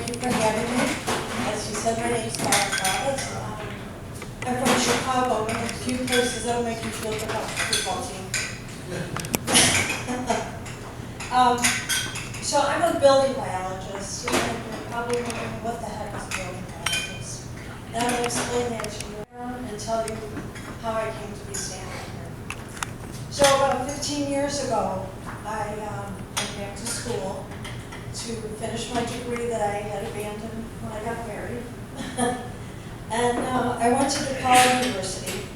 thank you for having me. As you said, my name is Barb Bobbitt. I'm from Chicago, one of the few places that'll make you feel good about the football team. So I'm a building biologist, and you're probably wondering what the heck is a building biologist. And I'm going to explain that to you and tell you how I came to be standing here. So about 15 years ago, I went back to school to finish my degree that I had abandoned when I got married. And I went to DePaul University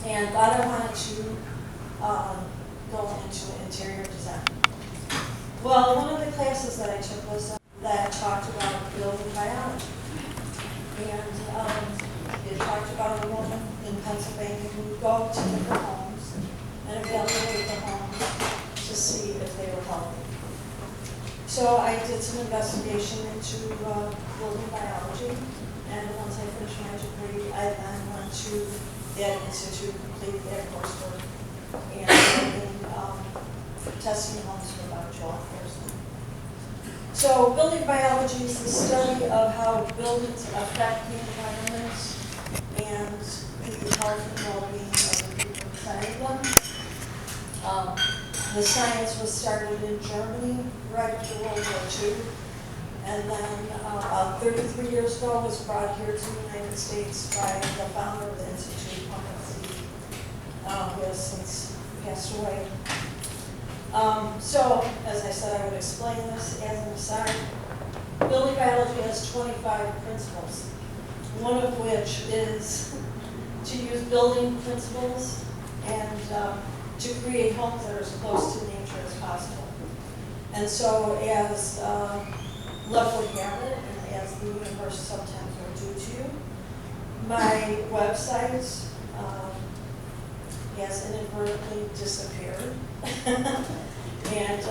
and thought I wanted to go into interior design. Well, one of the classes that I took was that talked about building biology. And it talked about a woman in Pennsylvania who would go to different homes and evaluate the homes to see if they were healthy. So I did some investigation into building biology, and once I finished my degree, I then went to that institute, completed that coursework, and I've been testing homes for about 12 years. So building biology is the study of how buildings affect the environment and the health and well-being of the people inside of them. The science was started in Germany right after World War II, and then about 33 years ago was brought here to the United States by the founder of the Institute, who has since passed away. So, as I said, I would explain this as an aside. Building biology has 25 principles, one of which is to use building principles and to create homes that are as close to nature as possible. And so, as luck would have it, and as the universe sometimes will do to you, my website has inadvertently disappeared. And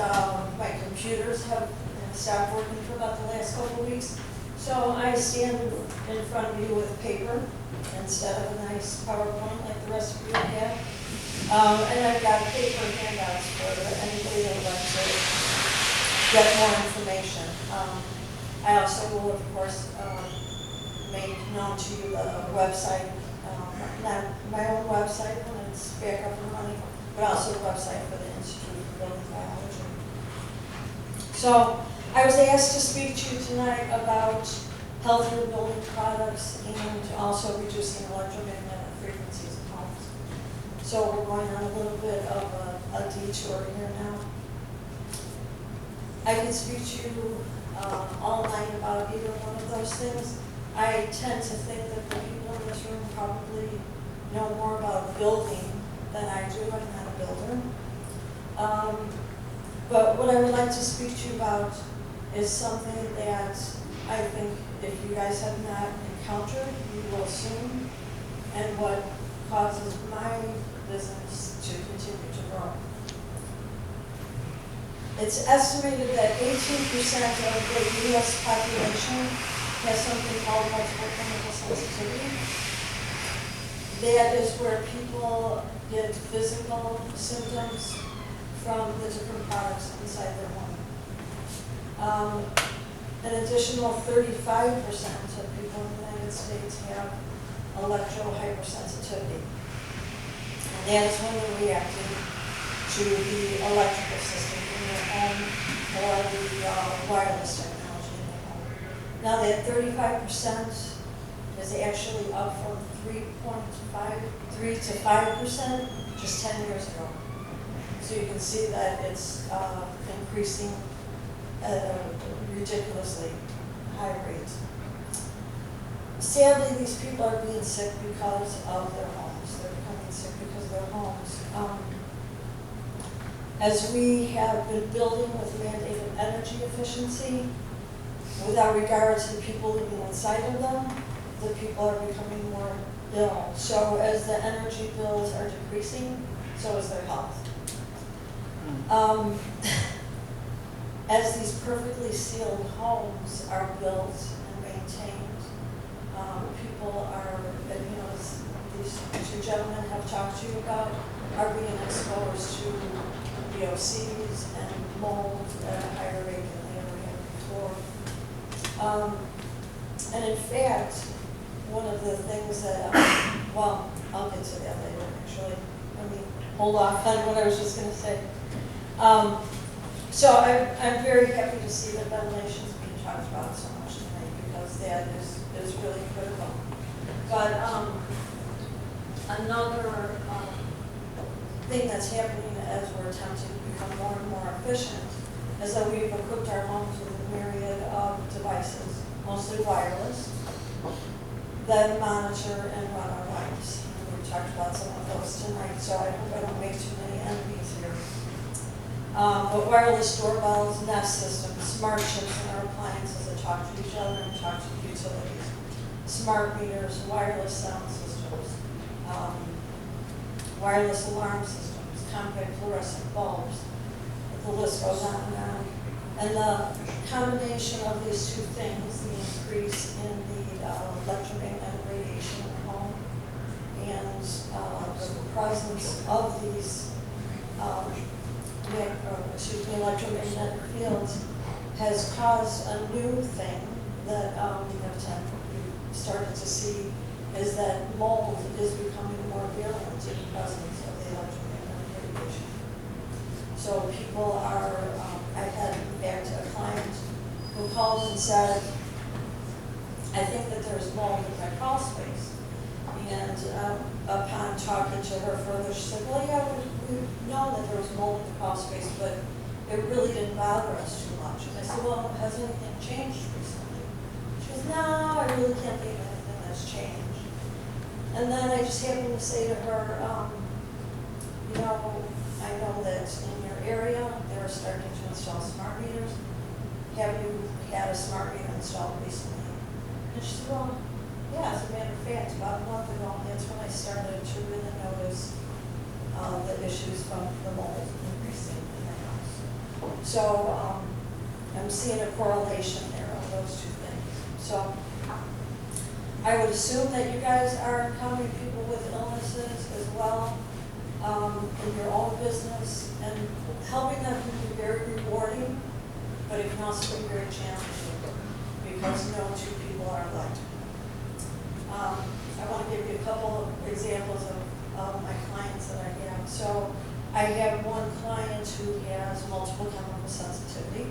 my computers have stopped working for about the last couple of weeks. So I stand in front of you with paper instead of a nice PowerPoint like the rest of you have. And I've got paper handouts for anybody that would like to get more information. I also will, of course, make known to you the website, not my own website when it's back up and running, but also the website for the Institute for Building Biology. So I was asked to speak to you tonight about healthier building products and also reducing electromagnetic frequencies of homes. So we're going on a little bit of a detour here now. I can speak to you all night about either one of those things. I tend to think that the people in this room probably know more about building than I do. I'm not a builder. But what I would like to speak to you about is something that I think if you guys have not encountered, you will soon, and what causes my business to continue to grow. It's estimated that 18% of the U.S. population has something called multiple chemical sensitivity. That is where people get physical symptoms from the different products inside their home. An additional 35% of people in the United States have electro-hypersensitivity. And that is when they're reacting to the electrical system in their home or the wireless technology in their home. Now that 35% is actually up from 3 to 5% just 10 years ago. So you can see that it's increasing at a ridiculously high rate. Sadly, these people are being sick because of their homes. They're becoming sick because of their homes. As we have been building with mandated energy efficiency, without regard to the people living inside of them, the people are becoming more ill. So as the energy bills are decreasing, so is their health. As these perfectly sealed homes are built and maintained, people are, as these two gentlemen have talked to you about, are being exposed to VOCs and mold at a higher rate than they ever had before. And in fact, one of the things that, well, I'll get to that later, actually. Let me hold off on what I was just going to say. So I'm very happy to see that ventilation is being talked about so much tonight, because that is really critical. But another thing that's happening as we're attempting to become more and more efficient is that we've equipped our homes with a myriad of devices, mostly wireless, that monitor and run our lives. And we've talked about some of those tonight, so I hope I don't make too many enemies here. But wireless doorbells, Nest systems, smart chips in our appliances that talk to each other and talk to the utilities, smart meters, wireless sound systems, wireless alarm systems, compact fluorescent bulbs. The list goes on and on. And the combination of these two things, the increase in the electromagnetic radiation in the home and the presence of these electromagnetic fields, has caused a new thing that we started to see, is that mold is becoming more virulent in the presence of the electromagnetic radiation. So people are, I had in fact a client who called and said, I think that there's mold in my crawl space. And upon talking to her further, she said, well, yeah, we know that there was mold in the crawl space, but it really didn't bother us too much. And I said, well, has anything changed recently? She goes, no, I really can't think of anything that's changed. And then I just happened to say to her, you know, I know that in your area they're starting to install smart meters. Have you had a smart meter installed recently? And she said, well, yeah, as a matter of fact, about a month ago, that's when I started to really notice the issues from the mold increasing in my house. So I'm seeing a correlation there of those two things. So I would assume that you guys are encountering people with illnesses as well in your own business, and helping them can be very rewarding, but it can also be very challenging because no two people are alike. I want to give you a couple of examples of my clients that I have. So I have one client who has multiple chemical sensitivity.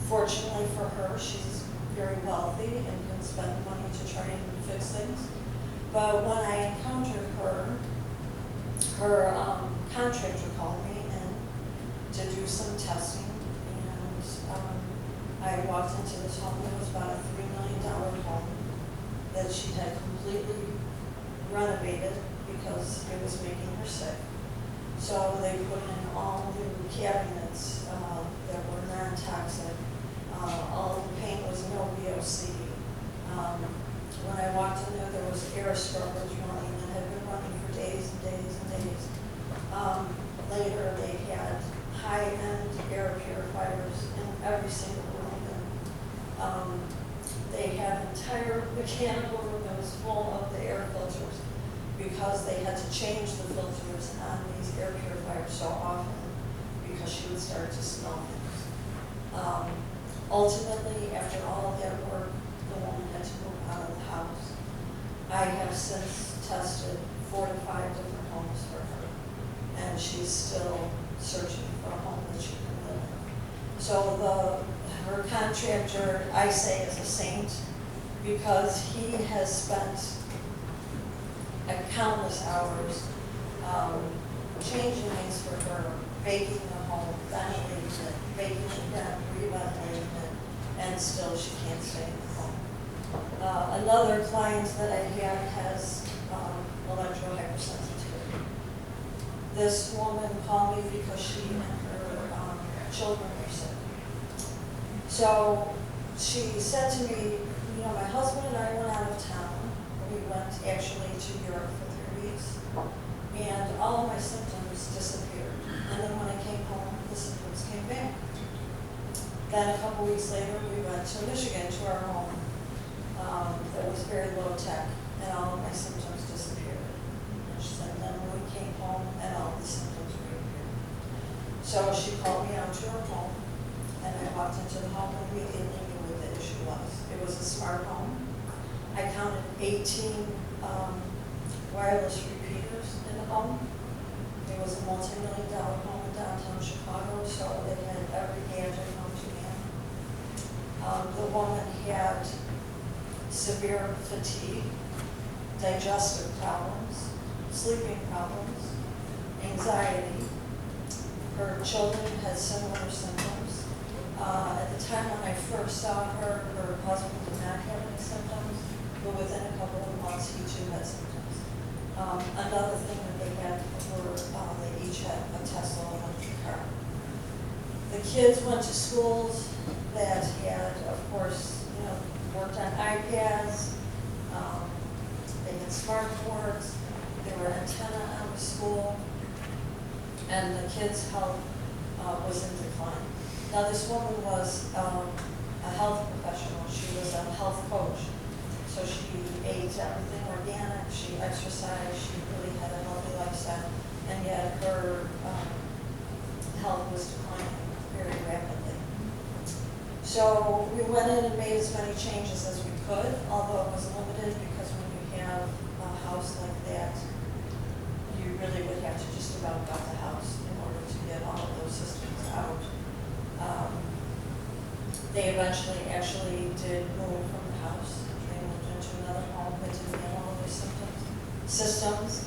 Fortunately for her, she's very wealthy and can spend money to try and fix things. But when I encountered her contractor called me in to do some testing, and I walked into this home. It was about a $3 million home that she had completely renovated because it was making her sick. So they put in all new cabinets that were non-toxic. All the paint was no VOC. When I walked in there was air scrubbers running and had been running for days and days and days. Later they had high-end air purifiers in every single room. And, they had an entire mechanical room that was full of the air filters because they had to change the filters on these air purifiers so often because she would start to smell things. Ultimately, after all of that work, the woman had to move out of the house. I have since tested 4 to 5 different homes for her, and she's still searching for a home that she can live in. So her contractor, I say, is a saint because he has spent countless hours changing things for her, baking the home, ventilating it, baking it down, reventilating it, and still she can't stay in the home. Another client that I have has electrohypersensitivity. This woman called me because she and her children were sick. So she said to me, you know, my husband and I went out of town. We went actually to Europe for 3 weeks, and all of my symptoms disappeared. And then when I came home, the symptoms came back. Then a couple weeks later, we went to Michigan to our home that was very low tech, and all of my symptoms disappeared. And she said, then when we came home, and all the symptoms reappeared. So she called me out to her home, and I walked into the home, and immediately knew what the issue was. It was a smart home. I counted 18 wireless repeaters in the home. It was a multi-million-dollar home in downtown Chicago, so it had every gadget known to man. The woman had severe fatigue, digestive problems, sleeping problems, anxiety. Her children had similar symptoms. At the time when I first saw her, her husband did not have any symptoms, but within a couple of months, he too had symptoms. Another thing that they had were they each had a Tesla electric car. The kids went to schools that had, of course, worked on iPads. They had smart boards. There were antenna on the school, and the kids' health was in decline. Now, this woman was a health professional. She was a health coach. So she ate everything organic, she exercised, she really had a healthy lifestyle, and yet her health was declining very rapidly. So we went in and made as many changes as we could, although it was limited because when you have a house like that, you really would have to just about gut the house in order to get all of those systems out. They eventually actually did move from the house. They moved into another home that didn't have all of those systems.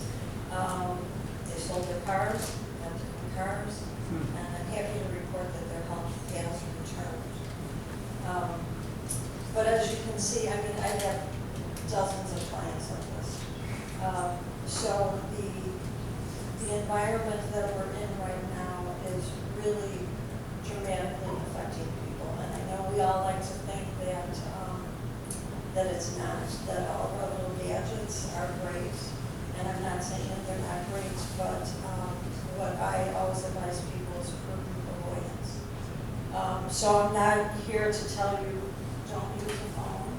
They sold their cars, rented the cars, and I'm happy to report that their health has returned. But as you can see, I mean, I have dozens of clients like this. So the environment that we're in right now is really dramatically affecting people. And I know we all like to think that it's not, that all of our little gadgets are great. And I'm not saying that they're not great, but what I always advise people is prudent avoidance. So I'm not here to tell you don't use a phone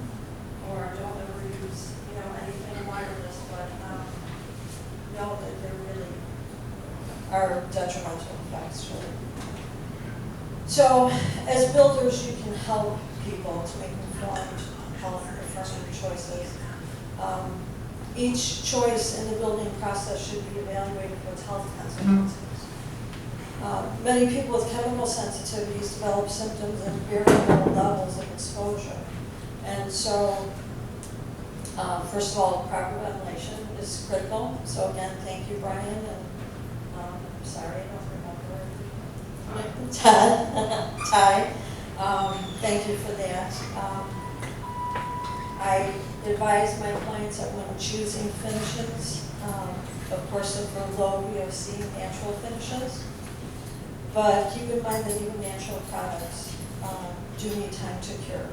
or don't ever use anything wireless, but know that there really are detrimental effects to it. So as builders, you can help people to make informed health-affirming choices. Each choice in the building process should be evaluated for its health consequences. Many people with chemical sensitivities develop symptoms and very low levels of exposure. And so, first of all, proper ventilation is critical. So again, thank you, Brian, and sorry, I don't remember. Ty, thank you for that. I advise my clients that when choosing finishes, of course, look for low VOC natural finishes. But keep in mind that even natural products do need time to cure.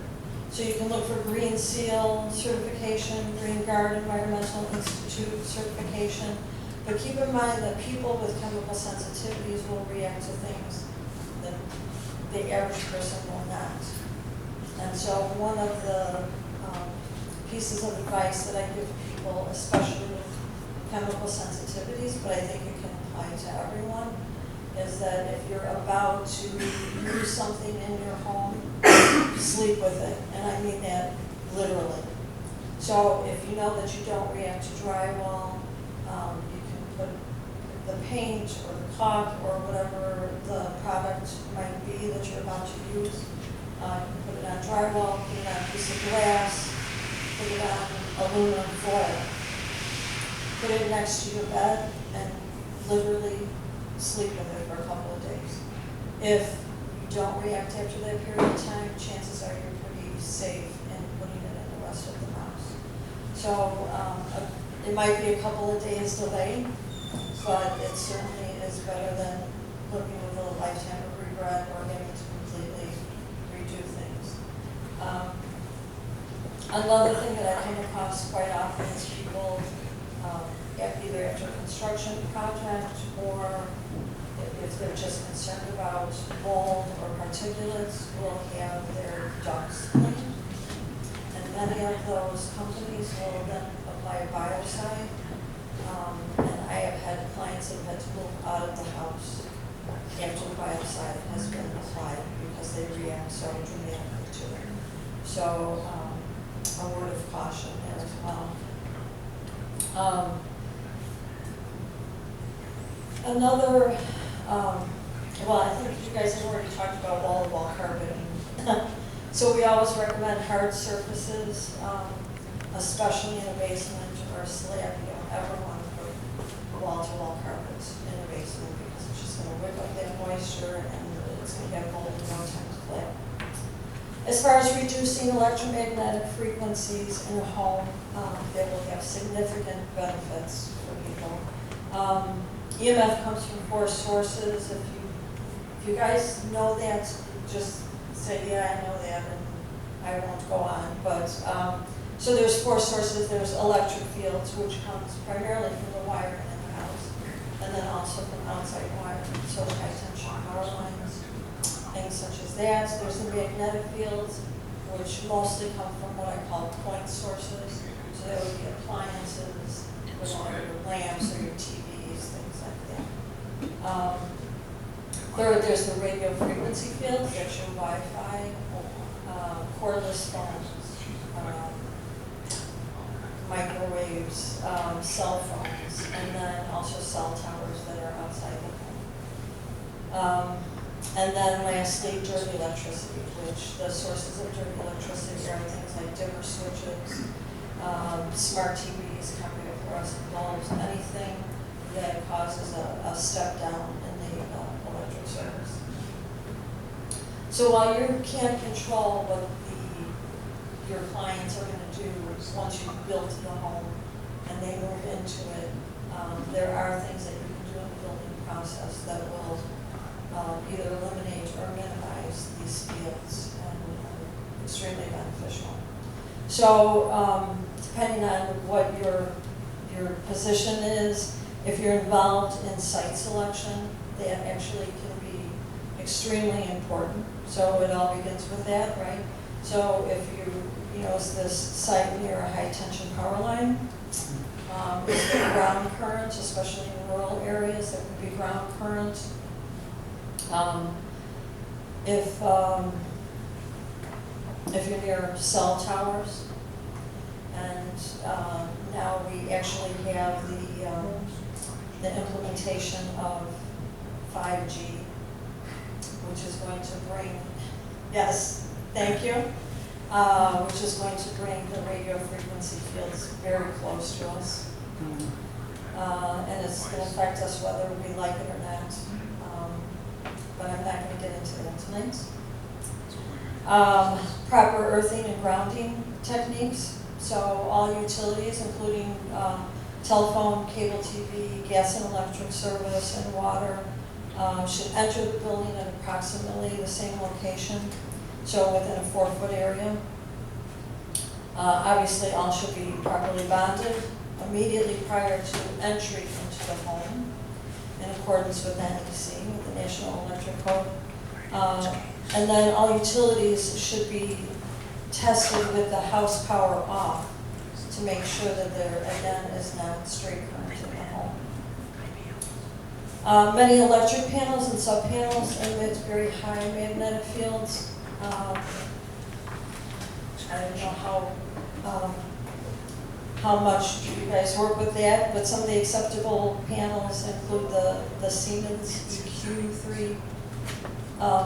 So you can look for Green Seal certification, Green Guard Environmental Institute certification. But keep in mind that people with chemical sensitivities will react to things that the average person will not. And so one of the pieces of advice that I give people, especially with chemical sensitivities, but I think it can apply to everyone, is that if you're about to use something in your home, sleep with it. And I mean that literally. So if you know that you don't react to drywall, you can put the paint or the caulk or whatever the product might be that you're about to use. You can put it on drywall, put it on a piece of glass, put it on aluminum foil. Put it next to your bed and literally sleep with it for a couple of days. If you don't react after that period of time, chances are you're pretty safe in putting it in the rest of the house. So it might be a couple of days delay, but it certainly is better than living with a lifetime of regret or having to completely redo things. Another thing that I come across quite often is people either after a construction project or if they're just concerned about mold or particulates, will have their ducts cleaned. And many of those companies will then apply a biocide. And I have had clients that have had to move out of the house after the biocide has been applied because they react so dramatically. So a word of caution there as well. Another, well, I think you guys have already talked about wall-to-wall carpeting. So we always recommend hard surfaces, especially in a basement or a slab. You don't ever want to put wall-to-wall carpets in a basement because it's just going to whip up that moisture and it's going to get mold in no time to flap. As far as reducing electromagnetic frequencies in a home, that will have significant benefits for people. EMF comes from 4 sources. If you guys know that, just say, yeah, I know that, and I won't go on. But so there's 4 sources. There's electric fields, which comes primarily from the wiring in the house, and then also from outside wiring, so high tension power lines, things such as that. There's the magnetic fields, which mostly come from what I call point sources. So that would be appliances, your lamps or your TVs, things like that. Third, there's the radio frequency fields. That's your Wi-Fi, cordless phones, microwaves, cell phones, and then also cell towers that are outside the home. And then lastly, dirty electricity, which the sources of dirty electricity are things like dimmer switches, smart TVs, copper fluorescent bulbs, anything that causes a step down in the electric service. So while you can't control what your clients are going to do once you've built the home and they move into it, there are things that you can do in the building process that will either eliminate or minimize these fields and extremely beneficial. So depending on what your position is, if you're involved in site selection, that actually can be extremely important. So it all begins with that, right? So if is this site near a high tension power line? Is there ground current, especially in rural areas, there could be ground current. If you're near cell towers, and now we actually have the implementation of 5G, which is going to bring, yes, thank you, which is going to bring the radio frequency fields very close to us. And it's going to affect us whether we like it or not. But I'm not going to get into that tonight. Proper earthing and grounding techniques. So all utilities, including telephone, cable TV, gas and electric service, and water, should enter the building at approximately the same location, so within a 4-foot area. Obviously, all should be properly bonded immediately prior to entry into the home, in accordance with NEC, with the National Electric Code. And then all utilities should be tested with the house power off to make sure that there, again, is not straight current in the home. Many electric panels and sub-panels emit very high magnetic fields. I don't know how much you guys work with that, but some of the acceptable panels include the Siemens EQ3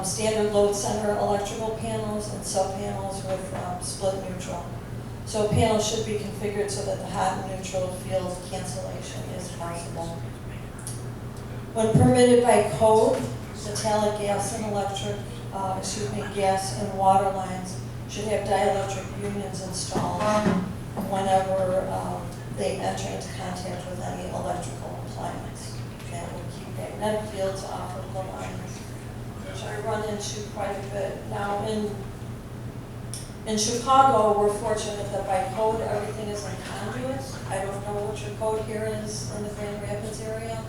standard load center electrical panels and sub-panels with split neutral. So panels should be configured so that the hot and neutral field cancellation is possible. When permitted by code, metallic gas and gas and water lines should have dielectric unions installed whenever they enter into contact with any electrical appliance. That will keep magnetic fields off of the lines, which I run into quite a bit. Now in Chicago, we're fortunate that by code everything is in conduits. I don't know what your code here is in the Grand Rapids area,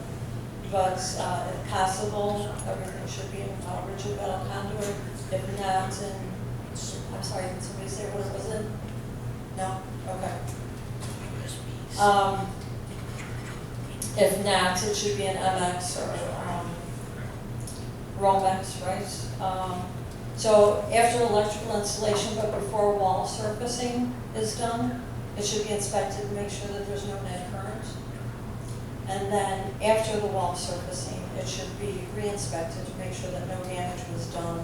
but if possible, everything should be in rigid metal conduit. If not, I'm sorry, did somebody say what it was in? No? Okay. If not, it should be an MX or Romex, right? So after electrical installation, but before wall surfacing is done, it should be inspected to make sure that there's no net current. And then after the wall surfacing, it should be re-inspected to make sure that no damage was done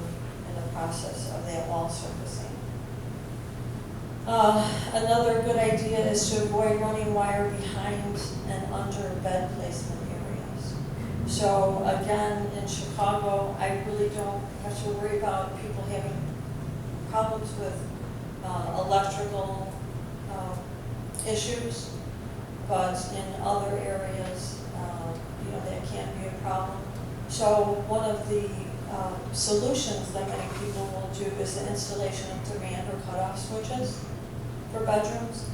in the process of that wall surfacing. Another good idea is to avoid running wire behind and under bed placement areas. So again, in Chicago, I really don't have to worry about people having problems with electrical issues, but in other areas, that can be a problem. So one of the solutions that many people will do is the installation of demand or cutoff switches for bedrooms.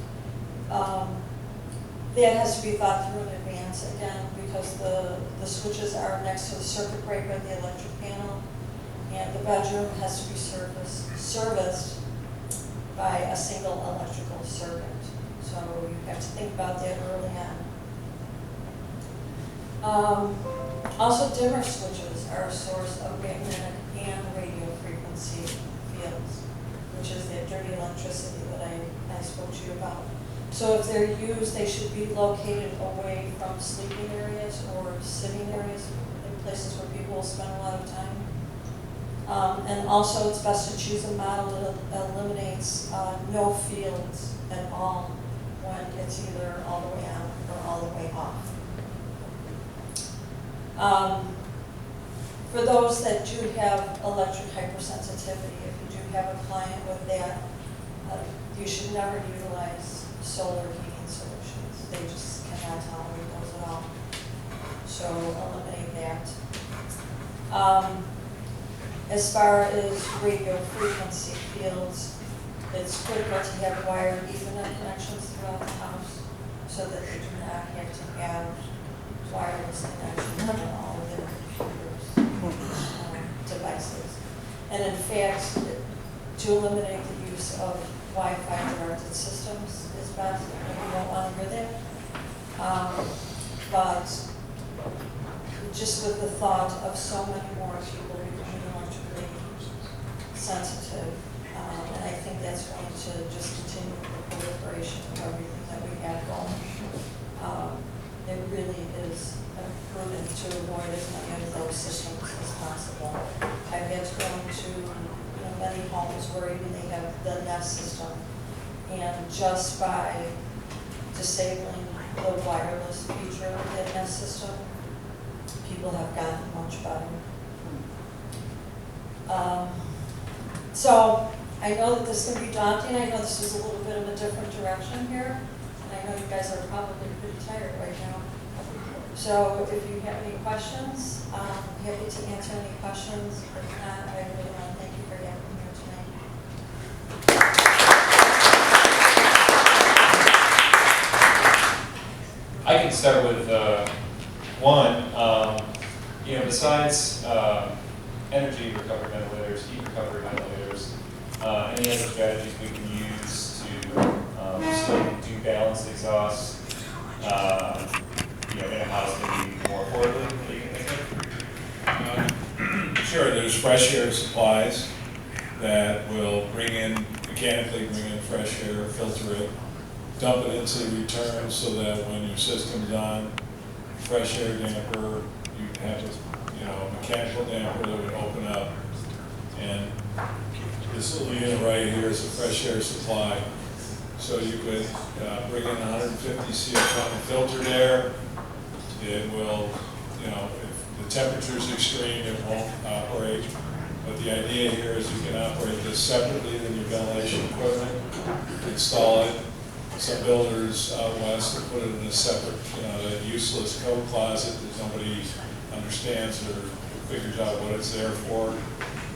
That has to be thought through in advance, again, because the switches are next to the circuit breaker of the electric panel, and the bedroom has to be serviced by a single electrical circuit. So you have to think about that early on. Also, dimmer switches are a source of magnetic and radio frequency fields, which is that dirty electricity that I spoke to you about. So if they're used, they should be located away from sleeping areas or sitting areas, in places where people will spend a lot of time. And also, it's best to choose a model that eliminates no fields at all when it's either all the way on or all the way off. For those that do have electric hypersensitivity, if you do have a client with that, you should never utilize solar heating solutions. They just cannot tolerate those at all. So eliminate that. As far as radio frequency fields, it's critical to have wired Ethernet connections throughout the house so that they do not have to have wireless connections on all of their computers, devices. And in fact, to eliminate the use of Wi-Fi directed systems is best, and we don't want to hear that. But just with the thought of so many more people becoming electrically sensitive, and I think that's going to just continue the proliferation of everything that we have going. It really is prudent to avoid as many of those systems as possible. I've had to go into many homes where even they have the Nest system, and just by disabling the wireless feature of that Nest system, people have gotten much better. So I know that this can be daunting. I know this is a little bit of a different direction here, and I know you guys are probably pretty tired right now. So if you have any questions, I'm happy to answer any questions. If not, I really want to thank you for having me here tonight. I can start with one. Besides energy recovery ventilators, heat recovery ventilators, any other strategies we can use to still do balanced exhaust, in a house that be more affordably? What do you think of? Sure, there's fresh air supplies that will mechanically bring in fresh air, filter it, dump it into the return so that when your system's on, fresh air damper, you have a mechanical damper that would open up. And this little unit right here is a fresh air supply. So you could bring in 150 CFM filtered air. It will, if the temperature is extreme, it won't operate. But the idea here is you can operate this separately than your ventilation equipment, install it. Some builders out west will put it in a separate, a useless coat closet that nobody understands or figures out what it's there for.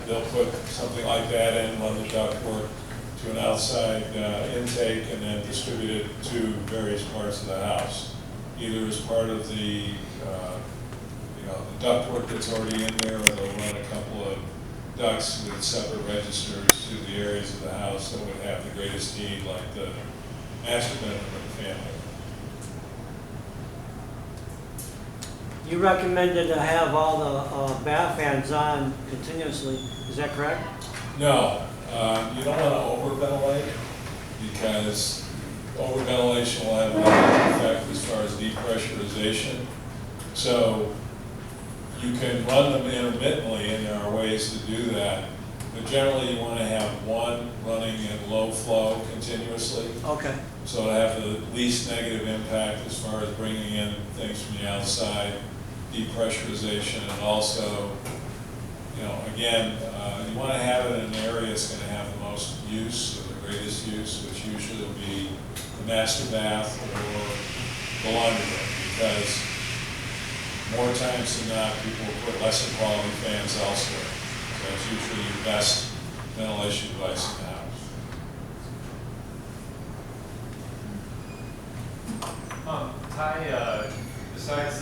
They'll put something like that in, run the ductwork to an outside intake, and then distribute it to various parts of the house, either as part of the the ductwork that's already in there, or they'll run a couple of ducts with separate registers to the areas of the house that would have the greatest need, like the master bedroom of the family. You recommended to have all the bath fans on continuously, is that correct? No, you don't want to overventilate, because overventilation will have a negative effect as far as depressurization. So you can run them intermittently, and there are ways to do that. But generally, you want to have one running at low flow continuously. Okay. So to have the least negative impact as far as bringing in things from the outside, depressurization, and also, you know, again, you want to have it in an area that's going to have the most use, or the greatest use, which usually will be the master bath or the laundry room, because more times than not, people will put lesser quality fans elsewhere. So that's usually your best ventilation device in the house. Ty, besides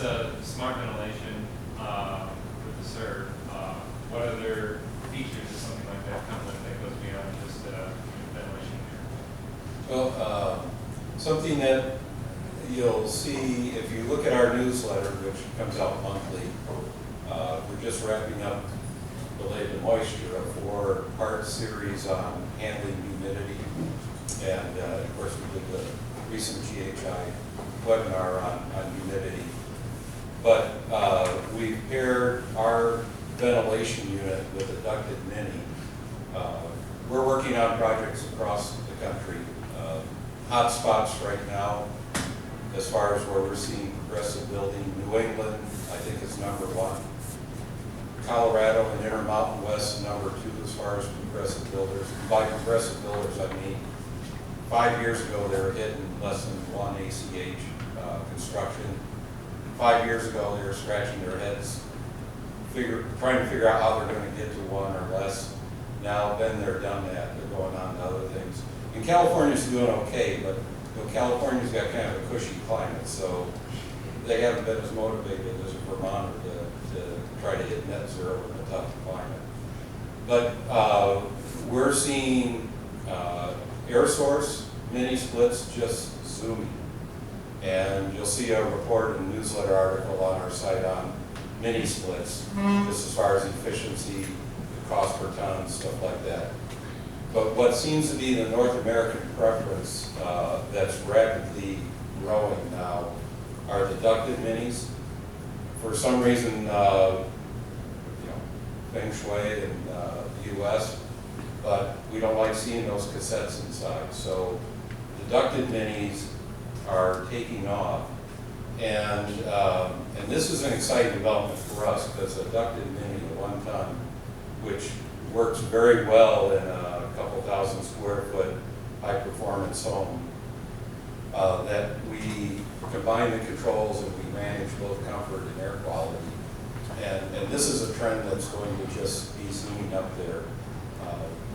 smart ventilation with the serve, what other features does something like that come with that goes beyond just ventilation here? Well, something that you'll see if you look at our newsletter, which comes out monthly, we're just wrapping up Related to Moisture, a 4-part series on handling humidity. And of course, we did the recent GHI webinar on humidity. But we paired our ventilation unit with a ducted mini. We're working on projects across the country. Hot spots right now, as far as where we're seeing progressive building. New England, I think, is #1. Colorado and Intermountain West is #2 as far as progressive builders. And by progressive builders, I mean 5 years ago they were hitting less than 1 ACH construction. 5 years ago they were scratching their heads, trying to figure out how they're going to get to 1 or less. Now, then they're done that. They're going on to other things. And California's doing okay, but you know, California's got kind of a cushy climate, so they haven't been as motivated as a Vermonter to try to hit net zero in a tough climate. But we're seeing air source mini splits just zooming. And you'll see a report and newsletter article on our site on mini splits, just as far as efficiency, cost per ton, stuff like that. But what seems to be the North American preference that's rapidly growing now are the ducted minis. For some reason, feng shui in the U.S., but we don't like seeing those cassettes inside. So the ducted minis are taking off, and this is an exciting development for us, because a ducted mini, a 1 ton, which works very well in a couple thousand square foot high performance home, that we combine the controls and we manage both comfort and air quality. And this is a trend that's going to just be zooming up there.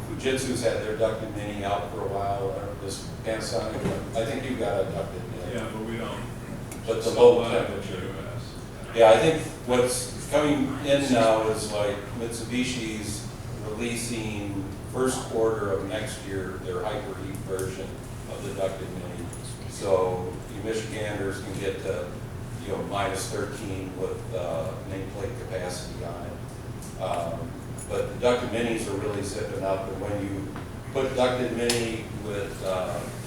Fujitsu's had their ducted mini out for a while. This Panasonic, I think you've got a ducted mini. Yeah, but we don't. But the low temperature. Yeah, I think what's coming in now is like Mitsubishi's releasing first quarter of next year their hyperheat version of the ducted mini. So you Michiganders can get to -13 with nameplate capacity on it. But the ducted minis are really zipping up, and when you put ducted mini with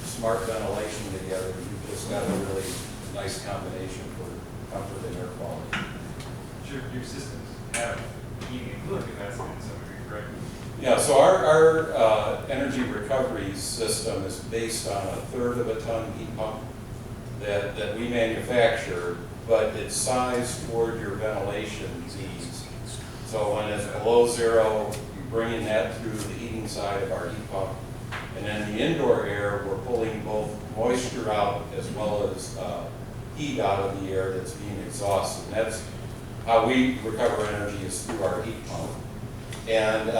smart ventilation together, you've just got a really nice combination for comfort and air quality. Your systems have heating and cooling capacity in some degree, correct? Yeah, so our energy recovery system is based on a 1/3 of a ton heat pump that we manufacture, but it's sized toward your ventilation needs. So when it's below zero, you bring in that through the heating side of our heat pump. And then the indoor air, we're pulling both moisture out as well as heat out of the air that's being exhausted. And that's how we recover energy, is through our heat pump. And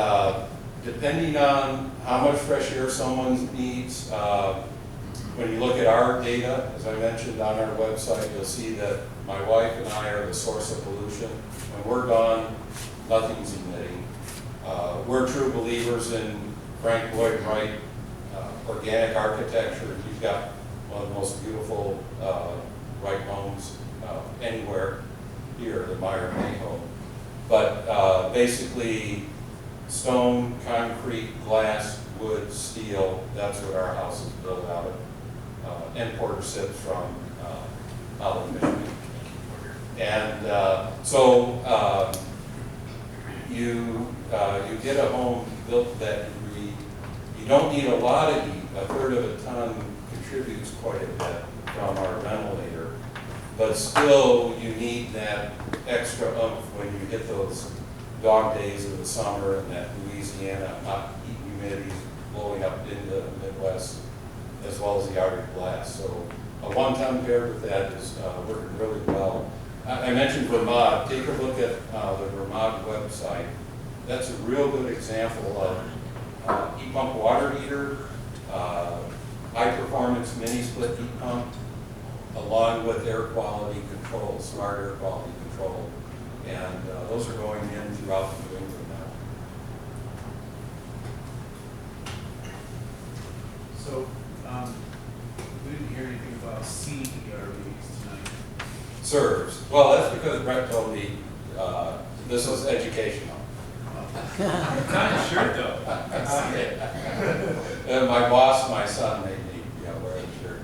depending on how much fresh air someone needs, when you look at our data, as I mentioned on our website, you'll see that my wife and I are the source of pollution. When we're gone, nothing's emitting. We're true believers in Frank Lloyd Wright, organic architecture. He's got one of the most beautiful Wright homes anywhere here, the Meyer May home. But basically, stone, concrete, glass, wood, steel, that's what our house is built out of. And Porter Sip from Holland, Michigan. And you get a home built that you don't need a lot of heat. A third of a ton contributes quite a bit from our ventilator, but still you need that extra oomph when you get those dog days of the summer and that Louisiana hot heat humidity blowing up into the Midwest, as well as the Arctic blast. So a 1 ton paired with that is working really well. I mentioned Vermont. Take a look at the Vermont website. That's a real good example of heat pump water heater, high performance mini split heat pump, along with air quality control, smart air quality control. And those are going in throughout New England now. So, we didn't hear anything about CERs tonight. Serves. Well, that's because Brett told me this was educational. I'm kind of sure though. And my boss, my son, made me wear a shirt.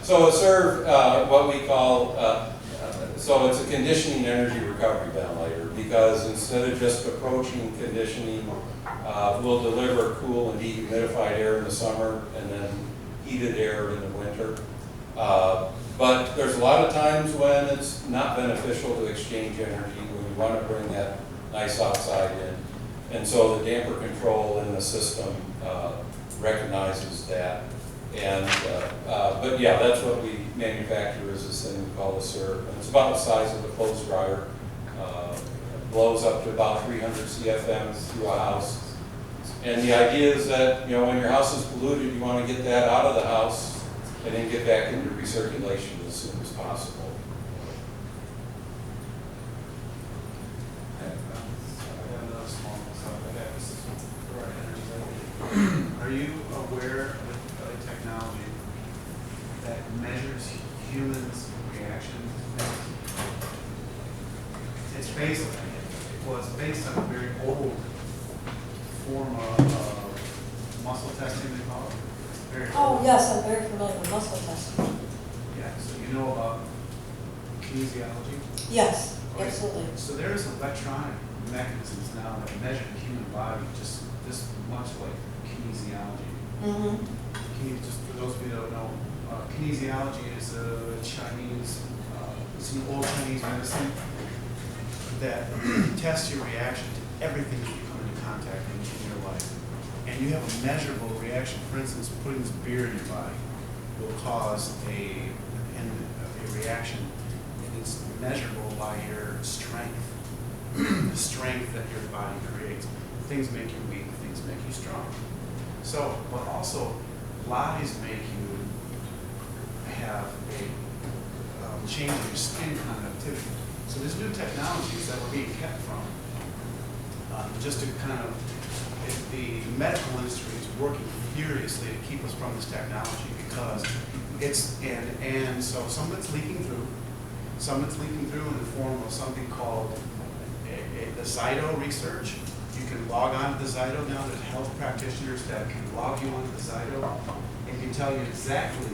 So a serve, what we call, so it's a conditioning energy recovery ventilator, because instead of just approaching conditioning, we'll deliver cool and dehumidified air in the summer and then heated air in the winter. But there's a lot of times when it's not beneficial to exchange energy, when we want to bring that nice outside in. And so the damper control in the system recognizes that. And, but yeah, that's what we manufacture, is this thing we call a serve. And it's about the size of a clothes dryer. Blows up to about 300 CFM through a house. And the idea is that, when your house is polluted, you want to get that out of the house and then get back into recirculation as soon as possible. Are you aware of a technology that measures humans' reactions to things? It's based on a very old form of muscle testing, they call it. It's very Oh, old. yes, I'm very familiar with muscle testing. Yeah, so you know about kinesiology? Yes, Okay. absolutely. So there's electronic mechanisms now that measure the human body just much like kinesiology. Mm-hmm. Just for those of you who don't know, kinesiology is a Chinese, it's an old Chinese medicine that tests your reaction to everything that you come into contact with in your life. And you have a measurable reaction. For instance, putting this beer in your body will cause a reaction, and it's measurable by your strength, the strength that your body creates. Things make you weak, things make you strong. So, but also, lies make you have a change in your skin conductivity. So there's new technologies that we're being kept from. Just to kind of, the medical industry is working furiously to keep us from this technology, because it's, and so some of it's leaking through. Some of it's leaking through in the form of something called the Zyto research. You can log on to the Zyto now. There's health practitioners that can log you onto the Zyto and can tell you exactly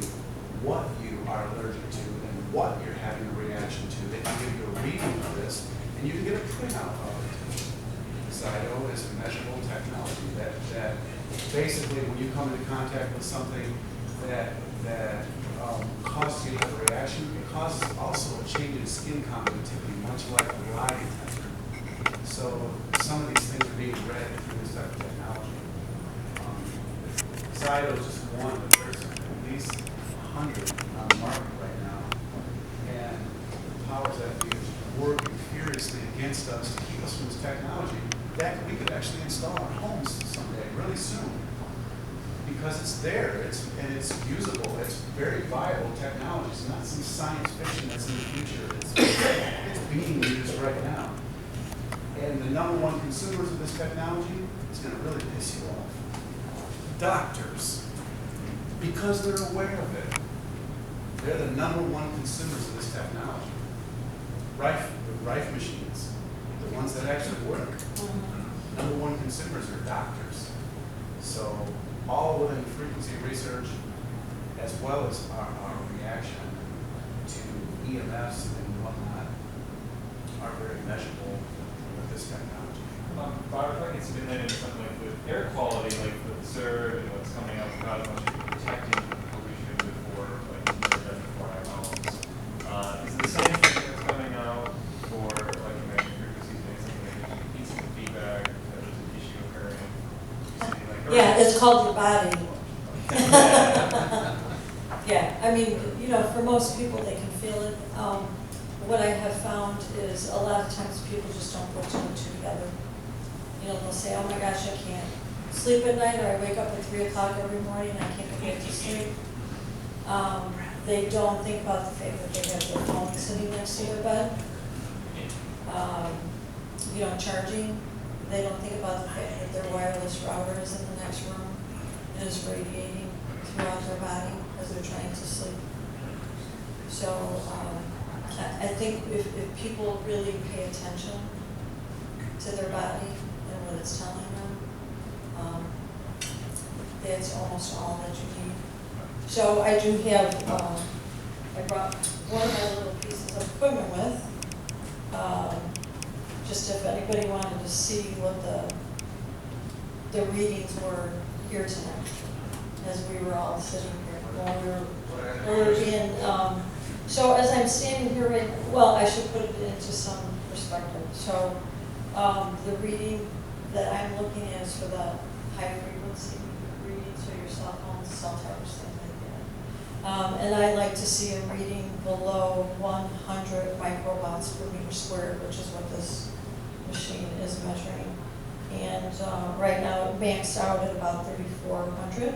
what you are allergic to and what you're having a reaction to. They can give you a reading of this, and you can get a printout of it. Zyto is a measurable technology that basically, when you come into contact with something that causes you to have a reaction, it causes also a change in skin conductivity, much like a lie detector. So some of these things are being read through this type of technology. Zyto is just one, but there's at least 100 on the market right now. And the powers that be are working furiously against us to keep us from this technology that we could actually install in our homes someday, really soon. Because it's there, and it's usable, it's very viable technology. It's not some science fiction that's in the future. It's being used right now. And the #1 consumers of this technology is going to really piss you off. Doctors, because they're aware of it. They're the #1 consumers of this technology. The Rife machines, the ones that actually work. Mm-hmm. number one consumers are doctors. So all within frequency research, as well as our reaction to EMFs and whatnot, are very measurable with this technology. Barb, if I could spin that into something like with air quality, like with the CERB and what's coming out about how much you're protecting pollution before, like, before our homes. Is the same thing that's coming out for electromagnetic frequencies, maybe something that gives you instant feedback that there's an issue occurring? Something like Yeah, it's called your body. Yeah, I mean, you know, for most people, they can feel it. What I have found is a lot of times people just don't put two and two together. You know, they'll say, oh my gosh, I can't sleep at night, or I wake up at 3 o'clock every morning and I can't go back to sleep. They don't think about the fact that they have their phone sitting next to their bed. You know, charging. They don't think about the fact that their wireless router is in the next room and is radiating throughout their body as they're trying to sleep. So I think if people really pay attention to their body and what it's telling them, that's almost all that you need. So I do have, I brought one of my little pieces of equipment with, just if anybody wanted to see what the readings were here tonight, as we were all sitting here, while we were being, so as I'm standing here right, well, I should put it into some perspective. So the reading that I'm looking at is for the high frequency reading, so your cell phones, cell towers, things like that. And I like to see a reading below 100 microwatts per meter squared, which is what this machine is measuring. And right now it maxed out at about 3,400,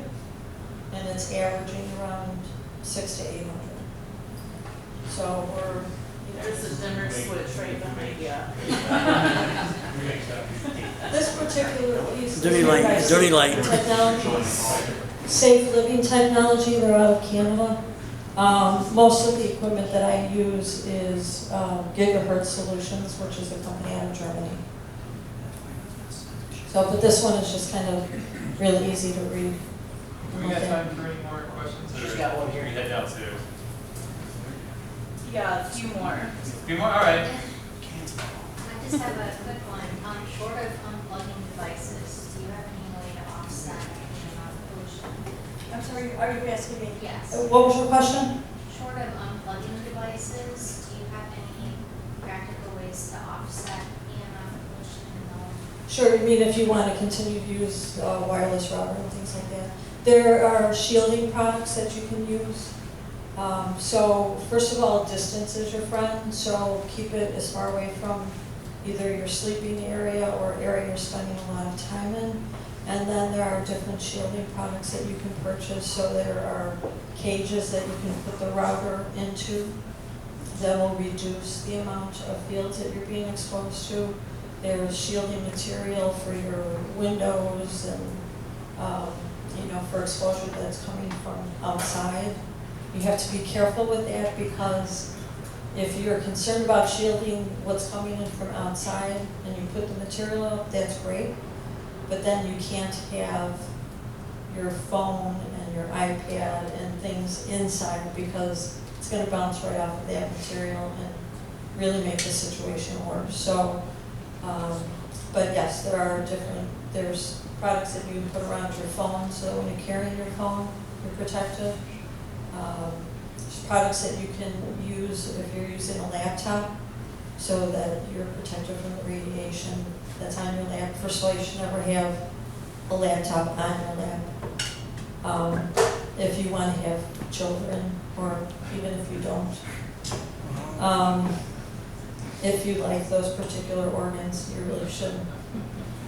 and it's averaging around 600 to 800. So we're, you know, There's a dimmer switch right behind you. this particular piece. Dirty light, is dirty light. Technology, Safe Living Technology, they're out of Canada. Most of the equipment that I use is Gigahertz Solutions, which is a company out of Germany. So, but this one is just kind of really easy to read. Do we got time for any more questions? She's got one here. We head downstairs. Yeah, a few more. A few more, all right. I just have a quick one. Short of unplugging devices, do you have any way to offset the amount of pollution? I'm sorry, are you asking me? Yes. What was your question? Short of unplugging devices, do you have any practical ways to offset the amount of pollution in the home? Sure, you mean if you want to continue to use wireless router and things like that. There are shielding products that you can use. So first of all, distance is your friend, so keep it as far away from either your sleeping area or area you're spending a lot of time in. And then there are different shielding products that you can purchase. So there are cages that you can put the router into that will reduce the amount of fields that you're being exposed to. There's shielding material for your windows and you know, for exposure that's coming from outside. You have to be careful with that, because if you're concerned about shielding what's coming in from outside and you put the material up, that's great. But then you can't have your phone and your iPad and things inside, because it's going to bounce right off of that material and really make the situation worse. So, but yes, there are there's products that you can put around your phone, so that when you're carrying your phone, you're protected. There's products that you can use if you're using a laptop, so that you're protected from the radiation that's on your lap. First of all, you should never have a laptop on your lap. If you want to have children, or even if you don't. If you like those particular organs, you really shouldn't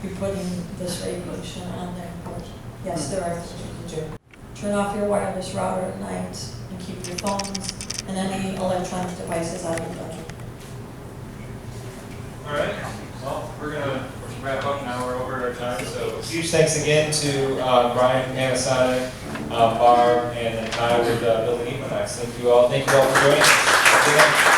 be putting this radiation on there. But yes, there are things you can do. Turn off your wireless router at night and keep your phones and any electronic devices out of your bedroom. All right. Well, we're going to wrap up now. We're over our time. So huge thanks again to Brian from Panasonic, Barb, and I with Building Equinox. Thank you all for joining us.